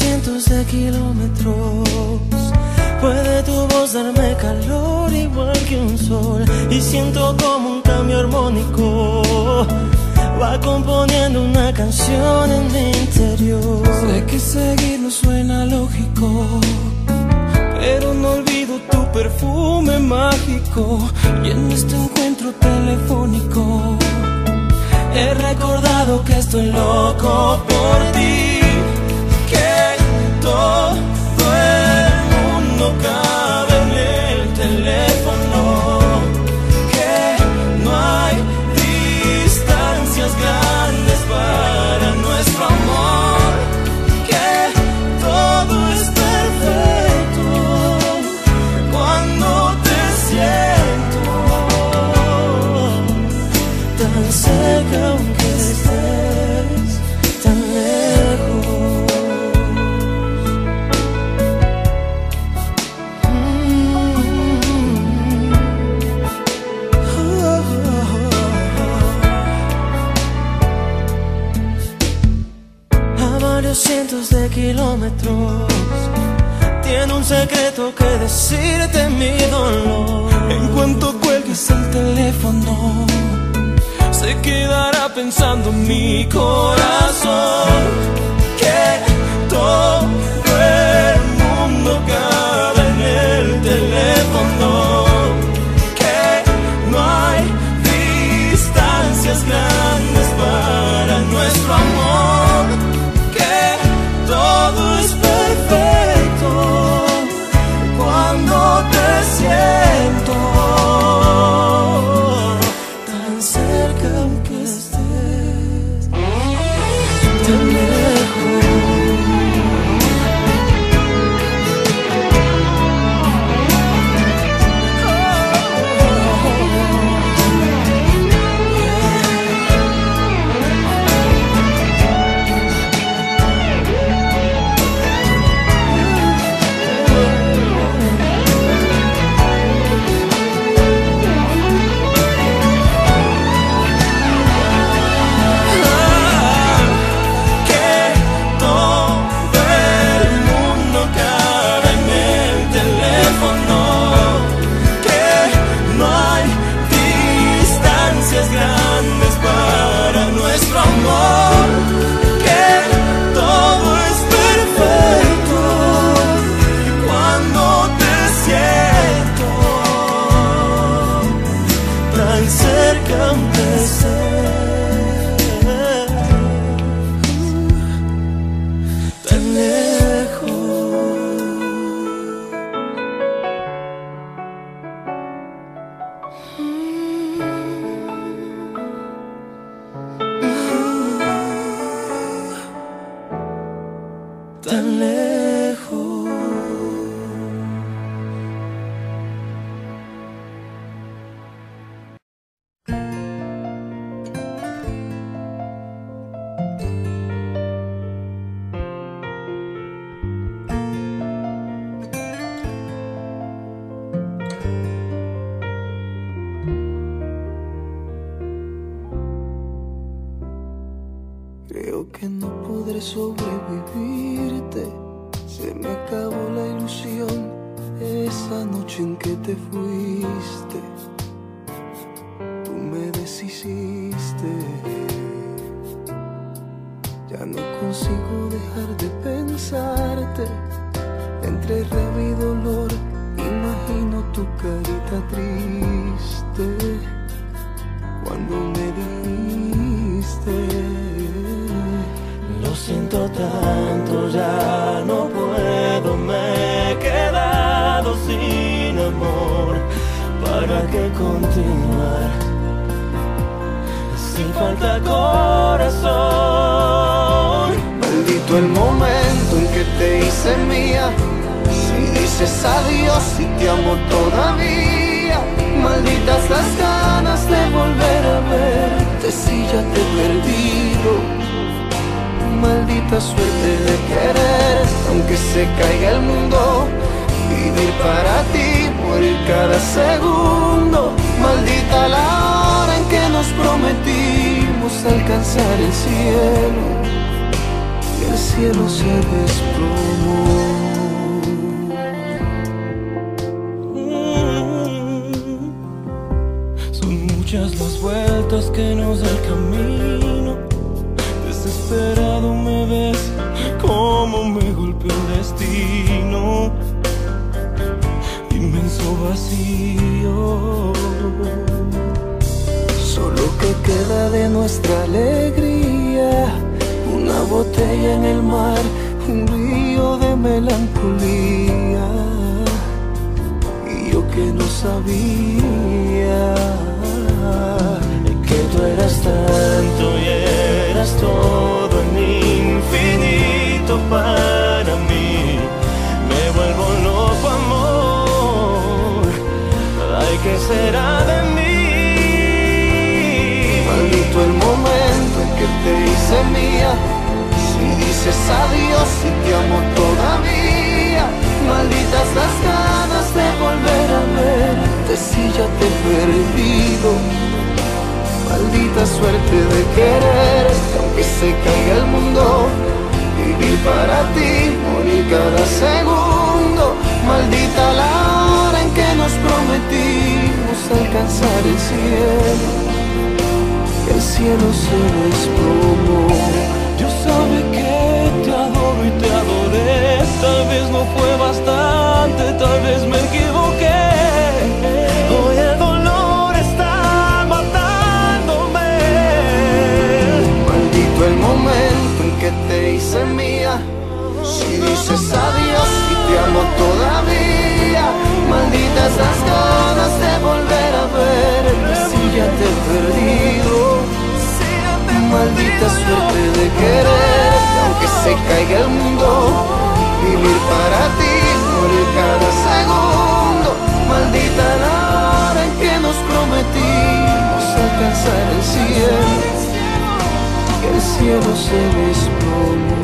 cientos de kilómetros. Puede tu voz darme calor igual que un sol, y siento como un cambio armónico va componiendo una canción en mi interior. Sé que seguirlo suena lógico, pero no olvido tu perfume mágico. Y en este encuentro telefónico he recordado que estoy loco por ti, que todo el mundo cabe en el teléfono, que no hay distancias grandes para nuestro amor, que todo es perfecto cuando te siento tan cerca aunque estés tan lejos. A varios cientos de kilómetros tiene un secreto que decirte mi dolor. En cuanto cuelgues el teléfono se quedará pensando mi corazón, que todo el mundo cabe en el teléfono, que no hay distancias grandes para nuestro amor, que todo es perfecto cuando te siento tan cerca aunque estés tan lejos. Grandes para nuestro amor, que todo es perfecto cuando te siento tan cerca aunque estés tan lejos. Tan lejos. Creo que no podré sobrevivirte. Se me acabó la ilusión esa noche en que te fuiste. Tú me deshiciste. Ya no consigo dejar de pensarte. Entre rabia y dolor imagino tu carita triste cuando me dijiste: lo siento tanto, ya no puedo, me he quedado sin amor. ¿Para qué continuar? Si falta corazón. Maldito el momento en que te hice mía. Si dices adiós y te amo todavía. Malditas las ganas de volver a verte si ya te he perdido. Maldita suerte de querer, aunque se caiga el mundo. Vivir para ti, morir cada segundo. Maldita la hora en que nos prometimos alcanzar el cielo. Y el cielo cielo se desplomó. Son muchas las vueltas que nos da el camino. Desesperado me ves como me golpeó el destino. Inmenso vacío. Solo que queda de nuestra alegría una botella en el mar, un río de melancolía. Y yo que no sabía que tú eras tanto y eras todo en infinito para mí. Me vuelvo loco, amor. Ay, ¿qué será de mí? Maldito el momento en que te hice mía. Si dices adiós y te amo todavía. Malditas las ganas de volver a verte si ya te he perdido. Maldita suerte de querer, aunque se caiga el mundo. Vivir para ti, morir cada segundo. Maldita la hora en que nos prometimos alcanzar el cielo. El cielo se desplomó. Yo sabe que te adoro y te adoré. Tal vez no fue bastante, tal vez me equivoqué. Hoy el dolor está matándome. Maldito el momento en que te hice mía. Si dices adiós y te amo todavía. Malditas las ganas de volver a verte si ya te he perdido. Maldita suerte de querer, aunque se caiga el mundo. Vivir para ti, morir cada segundo. Maldita la hora en que nos prometimos alcanzar el cielo. El cielo se desplomó.